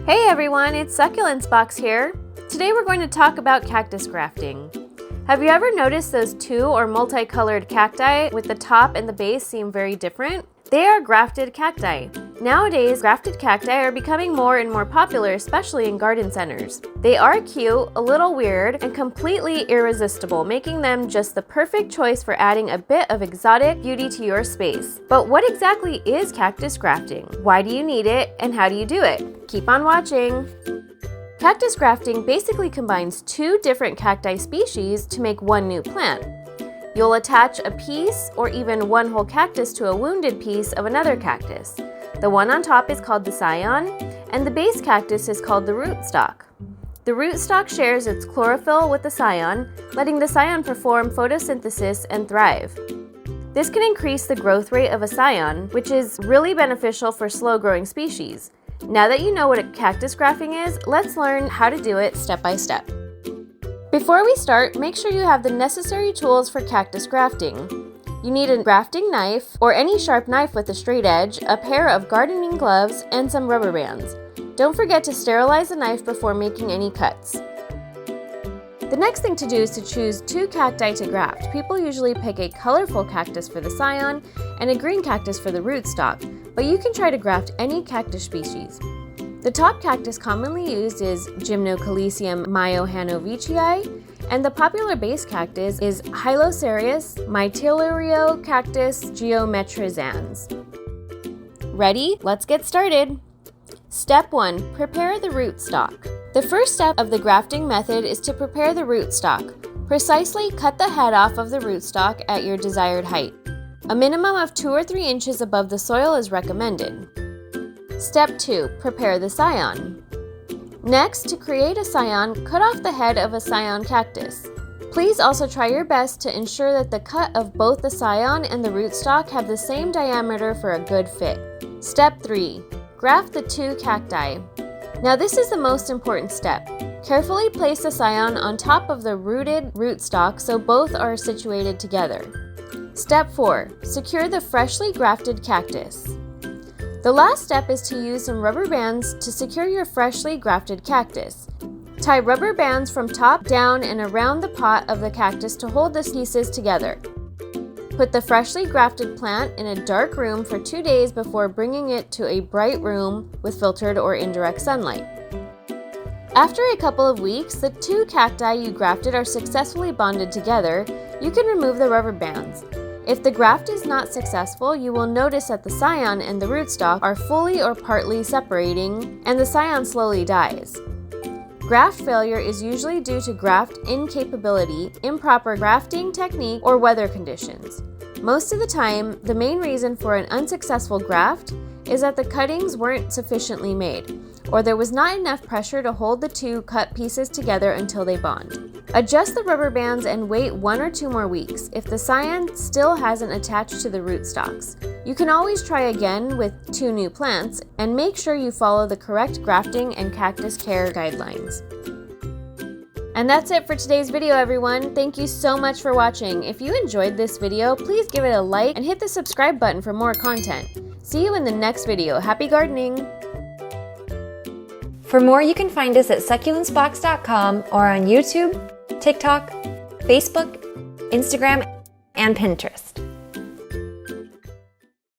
Hey everyone, it's Succulents Box here. Today we're going to talk about cactus grafting. Have you ever noticed those two or multicolored cacti with the top and the base seem very different? They are grafted cacti. Nowadays, grafted cacti are becoming more and more popular, especially in garden centers. They are cute, a little weird, and completely irresistible, making them just the perfect choice for adding a bit of exotic beauty to your space. But what exactly is cactus grafting? Why do you need it, and how do you do it? Keep on watching! Cactus grafting basically combines two different cacti species to make one new plant. You'll attach a piece or even one whole cactus to a wounded piece of another cactus. The one on top is called the scion, and the base cactus is called the rootstock. The rootstock shares its chlorophyll with the scion, letting the scion perform photosynthesis and thrive. This can increase the growth rate of a scion, which is really beneficial for slow-growing species. Now that you know what a cactus grafting is, let's learn how to do it step by step. Before we start, make sure you have the necessary tools for cactus grafting. You need a grafting knife, or any sharp knife with a straight edge, a pair of gardening gloves, and some rubber bands. Don't forget to sterilize the knife before making any cuts. The next thing to do is to choose two cacti to graft. People usually pick a colorful cactus for the scion and a green cactus for the rootstock, but you can try to graft any cactus species. The top cactus commonly used is Gymnocalycium myohanovicii, and the popular base cactus is Hylocereus Mytiluriocactus geometrizans. Ready? Let's get started! Step 1. Prepare the rootstock. The first step of the grafting method is to prepare the rootstock. Precisely cut the head off of the rootstock at your desired height. A minimum of 2 or 3 inches above the soil is recommended. Step 2. Prepare the scion. Next, to create a scion, cut off the head of a scion cactus. Please also try your best to ensure that the cut of both the scion and the rootstock have the same diameter for a good fit. Step 3. Graft the two cacti. Now this is the most important step. Carefully place the scion on top of the rooted rootstock so both are situated together. Step 4. Secure the freshly grafted cactus. The last step is to use some rubber bands to secure your freshly grafted cactus. Tie rubber bands from top down and around the pot of the cactus to hold the pieces together. Put the freshly grafted plant in a dark room for 2 days before bringing it to a bright room with filtered or indirect sunlight. After a couple of weeks, the two cacti you grafted are successfully bonded together. You can remove the rubber bands. If the graft is not successful, you will notice that the scion and the rootstock are fully or partly separating, and the scion slowly dies. Graft failure is usually due to graft incapability, improper grafting technique, or weather conditions. Most of the time, the main reason for an unsuccessful graft is that the cuttings weren't sufficiently made, or there was not enough pressure to hold the two cut pieces together until they bond. Adjust the rubber bands and wait 1 or 2 more weeks if the scion still hasn't attached to the rootstocks. You can always try again with 2 new plants, and make sure you follow the correct grafting and cactus care guidelines. And that's it for today's video, everyone. Thank you so much for watching. If you enjoyed this video, please give it a like and hit the subscribe button for more content. See you in the next video. Happy gardening! For more, you can find us at succulentsbox.com or on YouTube, TikTok, Facebook, Instagram, and Pinterest.